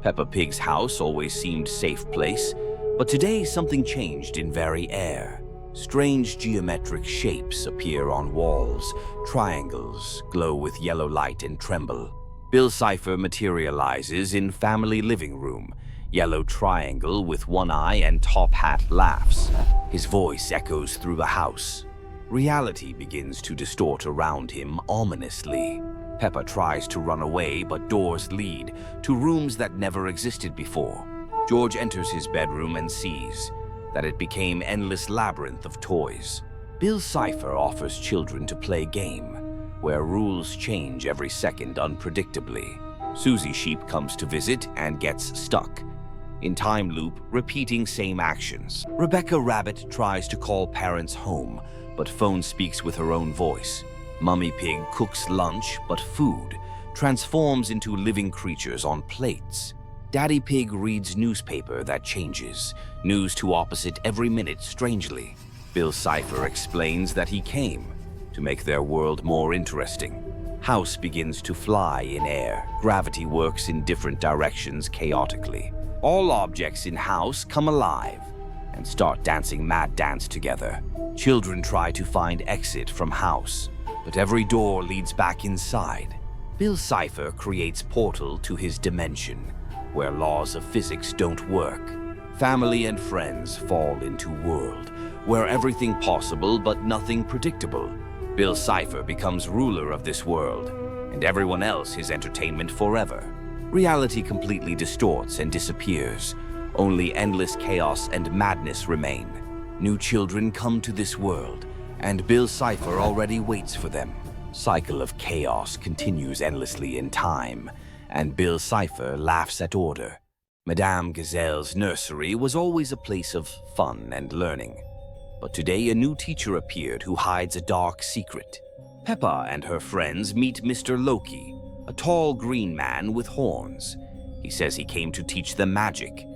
Peppa Pig's house always seemed a safe place, but today something changed in very air. Strange geometric shapes appear on walls. Triangles glow with yellow light and tremble. Bill Cipher materializes in family living room. Yellow triangle with one eye and top hat laughs. His voice echoes through the house. Reality begins to distort around him ominously. Peppa tries to run away, but doors lead to rooms that never existed before. George enters his bedroom and sees that it became endless labyrinth of toys. Bill Cipher offers children to play game, where rules change every second unpredictably. Susie Sheep comes to visit and gets stuck in time loop, repeating same actions. Rebecca Rabbit tries to call parents home, but phone speaks with her own voice. Mummy Pig cooks lunch, but food transforms into living creatures on plates. Daddy Pig reads newspaper that changes, news to opposite every minute strangely. Bill Cipher explains that he came to make their world more interesting. House begins to fly in air. Gravity works in different directions chaotically. All objects in house come alive and start dancing mad dance together. Children try to find exit from house, but every door leads back inside. Bill Cipher creates portal to his dimension, where laws of physics don't work. Family and friends fall into world where everything possible but nothing predictable. Bill Cipher becomes ruler of this world, and everyone else his entertainment forever. Reality completely distorts and disappears. Only endless chaos and madness remain. New children come to this world, and Bill Cipher already waits for them. Cycle of chaos continues endlessly in time, and Bill Cipher laughs at order. Madame Gazelle's nursery was always a place of fun and learning. But today a new teacher appeared who hides a dark secret. Peppa and her friends meet Mr. Loki, a tall green man with horns. He says he came to teach them magic.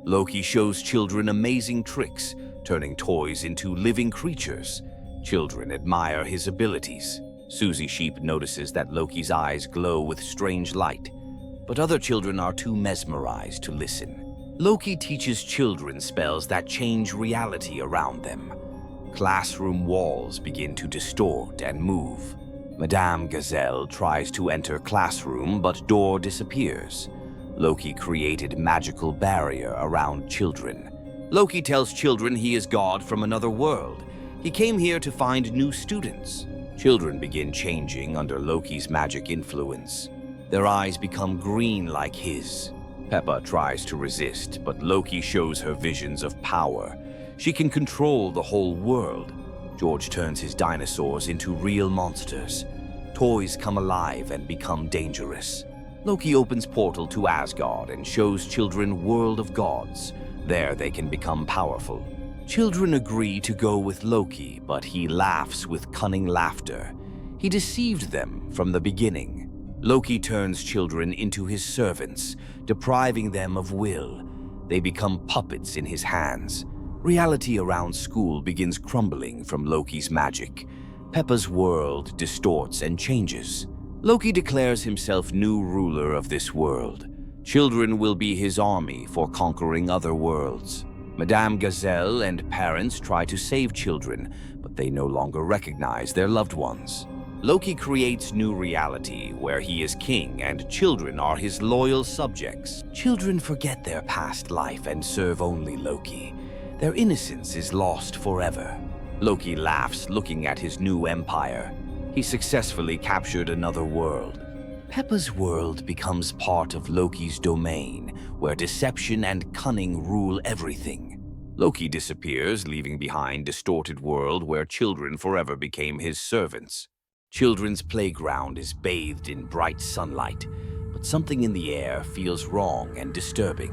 Loki shows children amazing tricks, turning toys into living creatures. Children admire his abilities. Susie Sheep notices that Loki's eyes glow with strange light, but other children are too mesmerized to listen. Loki teaches children spells that change reality around them. Classroom walls begin to distort and move. Madame Gazelle tries to enter classroom, but door disappears. Loki created magical barrier around children. Loki tells children he is God from another world. He came here to find new students. Children begin changing under Loki's magic influence. Their eyes become green like his. Peppa tries to resist, but Loki shows her visions of power. She can control the whole world. George turns his dinosaurs into real monsters. Toys come alive and become dangerous. Loki opens portal to Asgard and shows children world of gods. There they can become powerful. Children agree to go with Loki, but he laughs with cunning laughter. He deceived them from the beginning. Loki turns children into his servants, depriving them of will. They become puppets in his hands. Reality around school begins crumbling from Loki's magic. Peppa's world distorts and changes. Loki declares himself new ruler of this world. Children will be his army for conquering other worlds. Madame Gazelle and parents try to save children, but they no longer recognize their loved ones. Loki creates new reality where he is king and children are his loyal subjects. Children forget their past life and serve only Loki. Their innocence is lost forever. Loki laughs looking at his new empire. He successfully captured another world. Peppa's world becomes part of Loki's domain, where deception and cunning rule everything. Loki disappears, leaving behind distorted world where children forever became his servants. Children's playground is bathed in bright sunlight, but something in the air feels wrong and disturbing.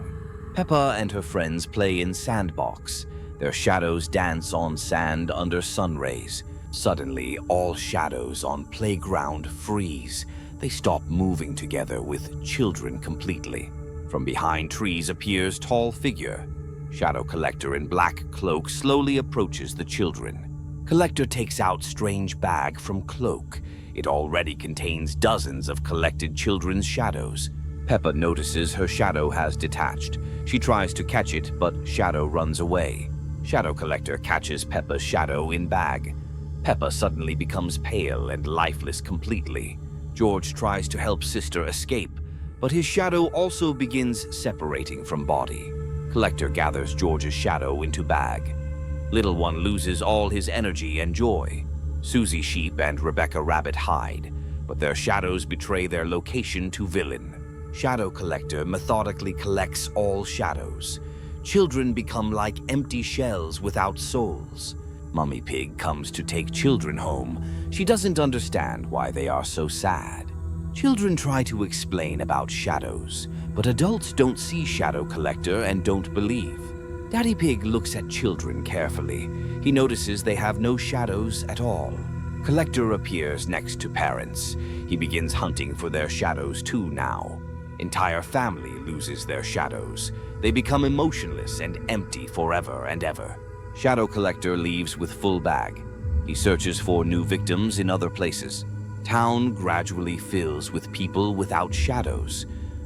Peppa and her friends play in sandbox. Their shadows dance on sand under sun rays. Suddenly, all shadows on playground freeze. They stop moving together with children completely. From behind trees appears tall figure. Shadow Collector in black cloak slowly approaches the children. Collector takes out strange bag from cloak. It already contains dozens of collected children's shadows. Peppa notices her shadow has detached. She tries to catch it, but Shadow runs away. Shadow Collector catches Peppa's shadow in bag. Peppa suddenly becomes pale and lifeless completely. George tries to help sister escape, but his shadow also begins separating from body. Collector gathers George's shadow into bag. Little one loses all his energy and joy. Susie Sheep and Rebecca Rabbit hide, but their shadows betray their location to Villain. Shadow Collector methodically collects all shadows. Children become like empty shells without souls. Mummy Pig comes to take children home. She doesn't understand why they are so sad. Children try to explain about shadows, but adults don't see Shadow Collector and don't believe. Daddy Pig looks at children carefully. He notices they have no shadows at all. Collector appears next to parents. He begins hunting for their shadows too now. Entire family loses their shadows. They become emotionless and empty forever and ever. Shadow Collector leaves with full bag. He searches for new victims in other places. Town gradually fills with people without shadows.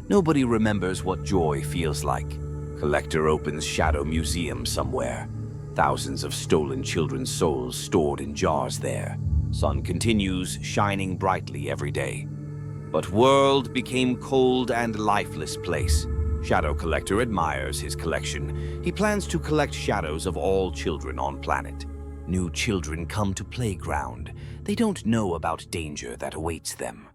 Nobody remembers what joy feels like. Collector opens Shadow Museum somewhere. Thousands of stolen children's souls stored in jars there. Sun continues shining brightly every day. But world became cold and lifeless place. Shadow Collector admires his collection. He plans to collect shadows of all children on planet. New children come to playground. They don't know about danger that awaits them.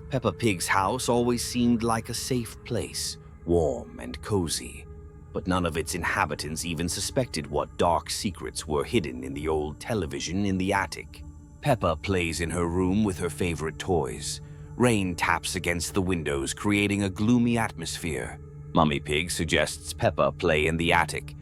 Peppa Pig's house always seemed like a safe place, warm and cozy. But none of its inhabitants even suspected what dark secrets were hidden in the old television in the attic. Peppa plays in her room with her favorite toys. Rain taps against the windows, creating a gloomy atmosphere. Mummy Pig suggests Peppa play in the attic.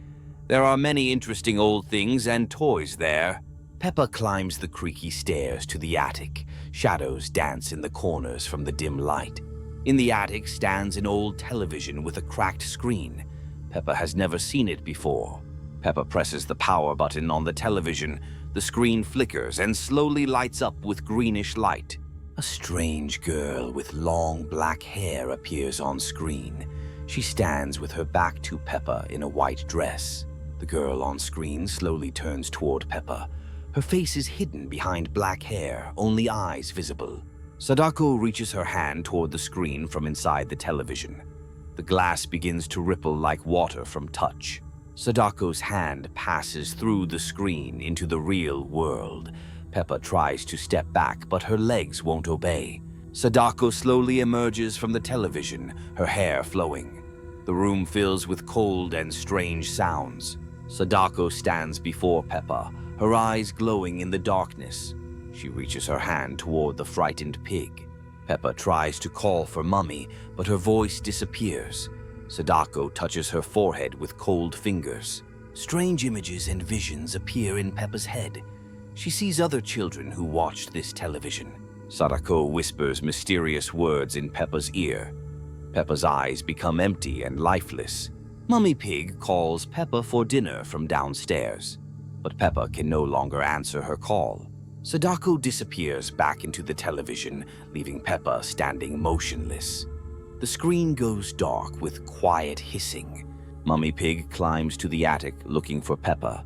There are many interesting old things and toys there. Peppa climbs the creaky stairs to the attic. Shadows dance in the corners from the dim light. In the attic stands an old television with a cracked screen. Peppa has never seen it before. Peppa presses the power button on the television. The screen flickers and slowly lights up with greenish light. A strange girl with long black hair appears on screen. She stands with her back to Peppa in a white dress. The girl on screen slowly turns toward Peppa. Her face is hidden behind black hair, only eyes visible. Sadako reaches her hand toward the screen from inside the television. The glass begins to ripple like water from touch. Sadako's hand passes through the screen into the real world. Peppa tries to step back, but her legs won't obey. Sadako slowly emerges from the television, her hair flowing. The room fills with cold and strange sounds. Sadako stands before Peppa, her eyes glowing in the darkness. She reaches her hand toward the frightened pig. Peppa tries to call for Mummy, but her voice disappears. Sadako touches her forehead with cold fingers. Strange images and visions appear in Peppa's head. She sees other children who watched this television. Sadako whispers mysterious words in Peppa's ear. Peppa's eyes become empty and lifeless. Mummy Pig calls Peppa for dinner from downstairs, but Peppa can no longer answer her call. Sadako disappears back into the television, leaving Peppa standing motionless. The screen goes dark with quiet hissing. Mummy Pig climbs to the attic looking for Peppa.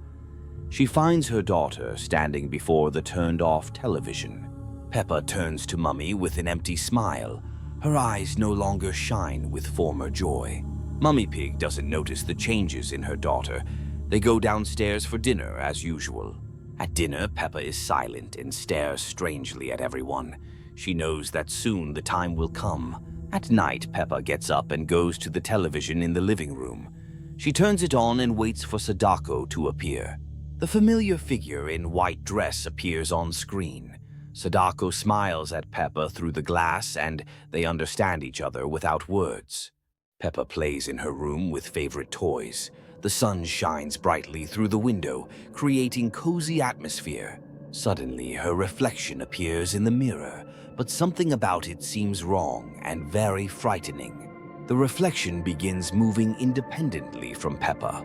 She finds her daughter standing before the turned-off television. Peppa turns to Mummy with an empty smile. Her eyes no longer shine with former joy. Mummy Pig doesn't notice the changes in her daughter. They go downstairs for dinner as usual. At dinner, Peppa is silent and stares strangely at everyone. She knows that soon the time will come. At night, Peppa gets up and goes to the television in the living room. She turns it on and waits for Sadako to appear. The familiar figure in white dress appears on screen. Sadako smiles at Peppa through the glass and they understand each other without words. Peppa plays in her room with favorite toys. The sun shines brightly through the window, creating cozy atmosphere. Suddenly, her reflection appears in the mirror, but something about it seems wrong and very frightening. The reflection begins moving independently from Peppa.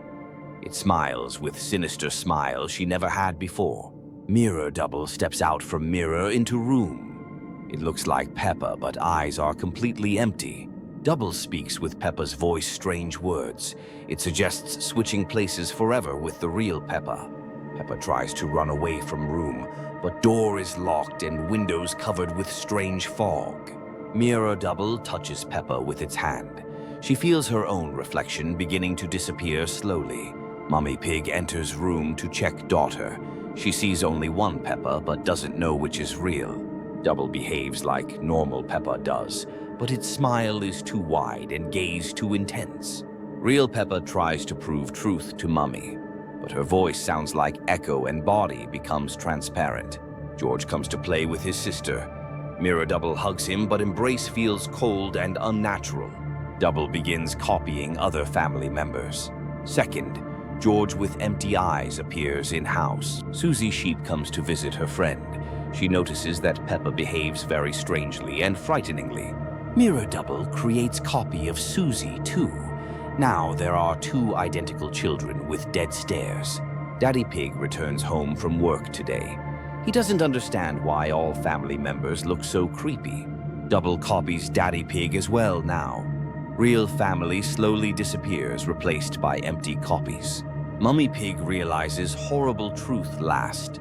It smiles with sinister smile she never had before. Mirror double steps out from mirror into room. It looks like Peppa, but eyes are completely empty. Double speaks with Peppa's voice strange words. It suggests switching places forever with the real Peppa. Peppa tries to run away from room, but door is locked and windows covered with strange fog. Mirror Double touches Peppa with its hand. She feels her own reflection beginning to disappear slowly. Mummy Pig enters room to check daughter. She sees only one Peppa but doesn't know which is real. Double behaves like normal Peppa does, but its smile is too wide and gaze too intense. Real Peppa tries to prove truth to Mummy, but her voice sounds like echo and body becomes transparent. George comes to play with his sister. Mirror Double hugs him, but embrace feels cold and unnatural. Double begins copying other family members. Second, George with empty eyes appears in-house. Susie Sheep comes to visit her friend. She notices that Peppa behaves very strangely and frighteningly. Mirror Double creates copy of Susie too. Now there are two identical children with dead stares. Daddy Pig returns home from work today. He doesn't understand why all family members look so creepy. Double copies Daddy Pig as well now. Real family slowly disappears, replaced by empty copies. Mummy Pig realizes horrible truth last,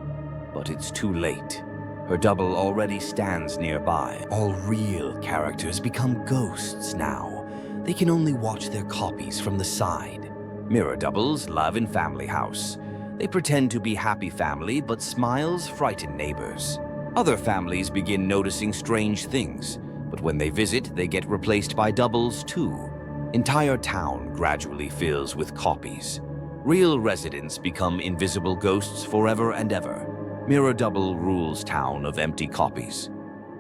but it's too late. Her double already stands nearby. All real characters become ghosts now. They can only watch their copies from the side. Mirror doubles love in family house. They pretend to be happy family, but smiles frighten neighbors. Other families begin noticing strange things, but when they visit, they get replaced by doubles too. Entire town gradually fills with copies. Real residents become invisible ghosts forever and ever. Mirror Double rules town of empty copies.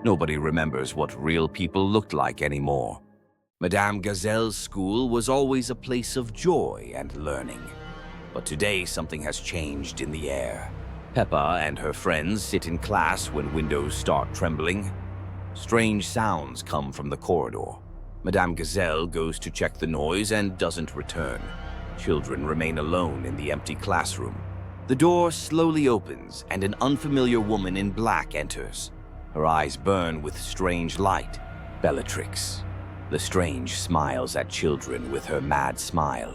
Nobody remembers what real people looked like anymore. Madame Gazelle's school was always a place of joy and learning. But today something has changed in the air. Peppa and her friends sit in class when windows start trembling. Strange sounds come from the corridor. Madame Gazelle goes to check the noise and doesn't return. Children remain alone in the empty classroom. The door slowly opens and an unfamiliar woman in black enters. Her eyes burn with strange light. Bellatrix. Lestrange smiles at children with her mad smile.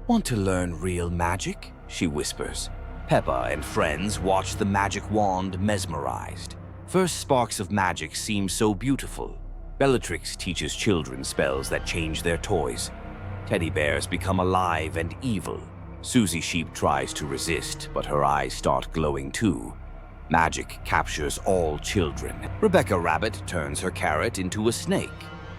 "Want to learn real magic?" she whispers. Peppa and friends watch the magic wand mesmerized. First sparks of magic seem so beautiful. Bellatrix teaches children spells that change their toys. Teddy bears become alive and evil. Susie Sheep tries to resist, but her eyes start glowing too. Magic captures all children. Rebecca Rabbit turns her carrot into a snake.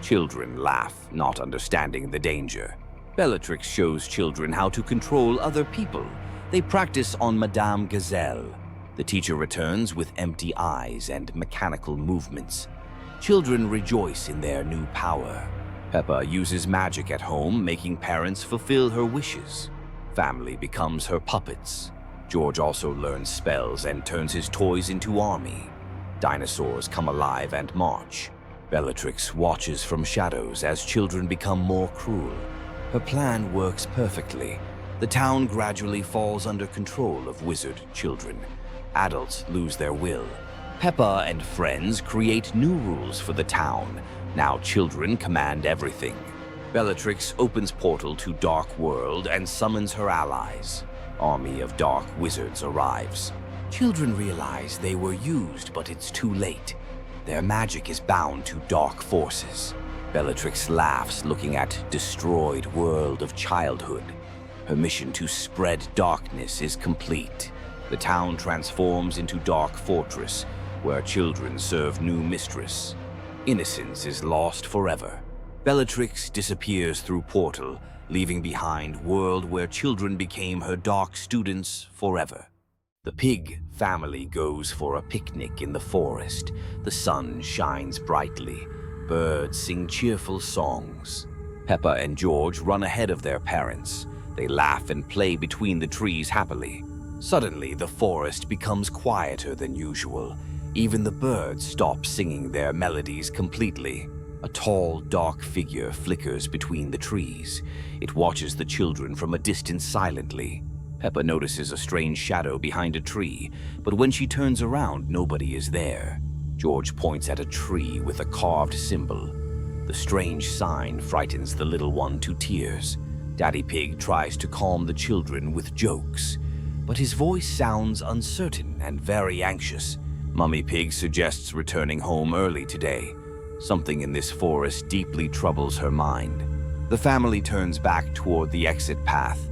Children laugh, not understanding the danger. Bellatrix shows children how to control other people. They practice on Madame Gazelle. The teacher returns with empty eyes and mechanical movements. Children rejoice in their new power. Peppa uses magic at home, making parents fulfill her wishes. Family becomes her puppets. George also learns spells and turns his toys into army. Dinosaurs come alive and march. Bellatrix watches from shadows as children become more cruel. Her plan works perfectly. The town gradually falls under control of wizard children. Adults lose their will. Peppa and friends create new rules for the town. Now children command everything. Bellatrix opens portal to Dark World and summons her allies. Army of dark wizards arrives. Children realize they were used, but it's too late. Their magic is bound to dark forces. Bellatrix laughs, looking at destroyed world of childhood. Her mission to spread darkness is complete. The town transforms into Dark Fortress, where children serve new mistress. Innocence is lost forever. Bellatrix disappears through portal, leaving behind world where children became her dark students forever. The pig family goes for a picnic in the forest. The sun shines brightly. Birds sing cheerful songs. Peppa and George run ahead of their parents. They laugh and play between the trees happily. Suddenly, the forest becomes quieter than usual. Even the birds stop singing their melodies completely. A tall, dark figure flickers between the trees. It watches the children from a distance silently. Peppa notices a strange shadow behind a tree, but when she turns around, nobody is there. George points at a tree with a carved symbol. The strange sign frightens the little one to tears. Daddy Pig tries to calm the children with jokes, but his voice sounds uncertain and very anxious. Mummy Pig suggests returning home early today. Something in this forest deeply troubles her mind. The family turns back toward the exit path,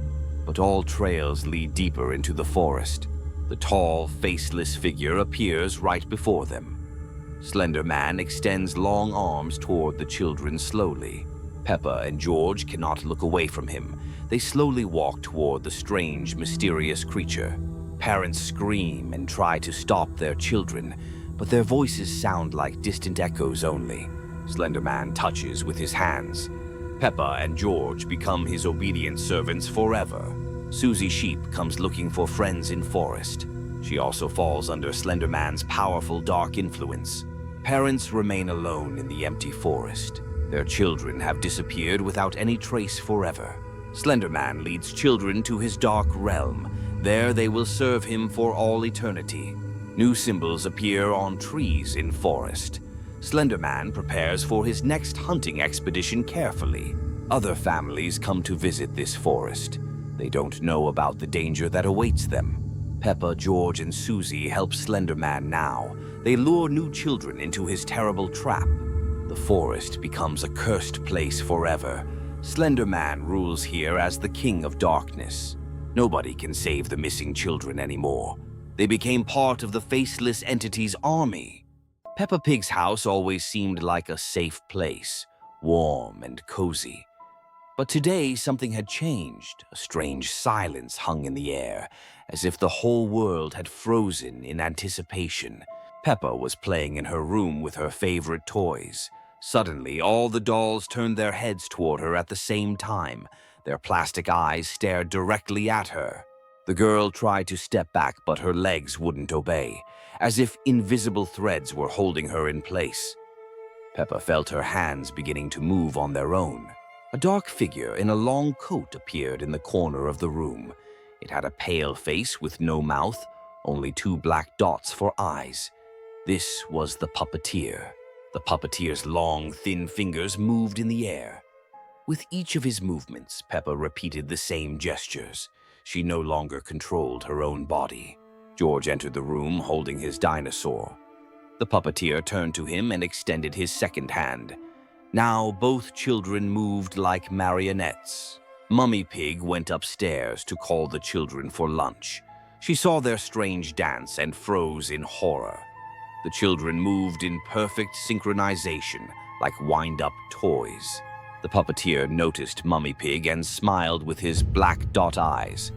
but all trails lead deeper into the forest. The tall, faceless figure appears right before them. Slender Man extends long arms toward the children slowly. Peppa and George cannot look away from him. They slowly walk toward the strange, mysterious creature. Parents scream and try to stop their children, but their voices sound like distant echoes only. Slender Man touches with his hands. Peppa and George become his obedient servants forever. Susie Sheep comes looking for friends in forest. She also falls under Slender Man's powerful dark influence. Parents remain alone in the empty forest. Their children have disappeared without any trace forever. Slender Man leads children to his dark realm. There they will serve him for all eternity. New symbols appear on trees in forest. Slender Man prepares for his next hunting expedition carefully. Other families come to visit this forest. They don't know about the danger that awaits them. Peppa, George, and Susie help Slender Man now. They lure new children into his terrible trap. The forest becomes a cursed place forever. Slender Man rules here as the king of darkness. Nobody can save the missing children anymore. They became part of the faceless entity's army. Peppa Pig's house always seemed like a safe place, warm and cozy. But today something had changed. A strange silence hung in the air, as if the whole world had frozen in anticipation. Peppa was playing in her room with her favorite toys. Suddenly, all the dolls turned their heads toward her at the same time. Their plastic eyes stared directly at her. The girl tried to step back, but her legs wouldn't obey, as if invisible threads were holding her in place. Peppa felt her hands beginning to move on their own. A dark figure in a long coat appeared in the corner of the room. It had a pale face with no mouth, only 2 black dots for eyes. This was the puppeteer. The puppeteer's long, thin fingers moved in the air. With each of his movements, Peppa repeated the same gestures. She no longer controlled her own body. George entered the room holding his dinosaur. The puppeteer turned to him and extended his second hand. Now both children moved like marionettes. Mummy Pig went upstairs to call the children for lunch. She saw their strange dance and froze in horror. The children moved in perfect synchronization, like wind-up toys. The puppeteer noticed Mummy Pig and smiled with his black dot eyes.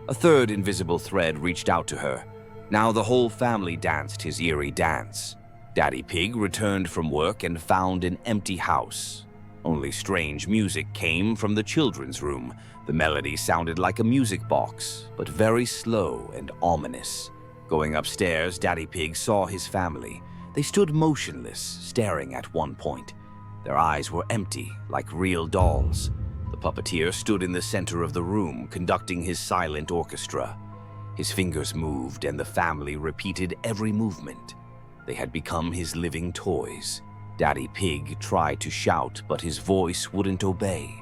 A third invisible thread reached out to her. Now the whole family danced his eerie dance. Daddy Pig returned from work and found an empty house. Only strange music came from the children's room. The melody sounded like a music box, but very slow and ominous. Going upstairs, Daddy Pig saw his family. They stood motionless, staring at one point. Their eyes were empty, like real dolls. The puppeteer stood in the center of the room, conducting his silent orchestra. His fingers moved, and the family repeated every movement. They had become his living toys. Daddy Pig tried to shout, but his voice wouldn't obey.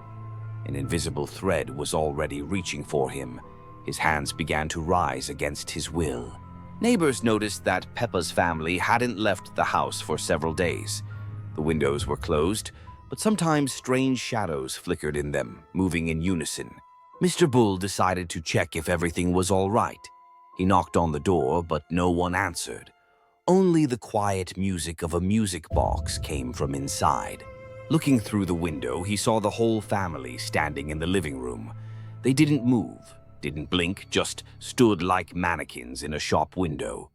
An invisible thread was already reaching for him. His hands began to rise against his will. Neighbors noticed that Peppa's family hadn't left the house for several days. The windows were closed, but sometimes strange shadows flickered in them, moving in unison. Mr. Bull decided to check if everything was all right. He knocked on the door, but no one answered. Only the quiet music of a music box came from inside. Looking through the window, he saw the whole family standing in the living room. They didn't move, didn't blink, just stood like mannequins in a shop window.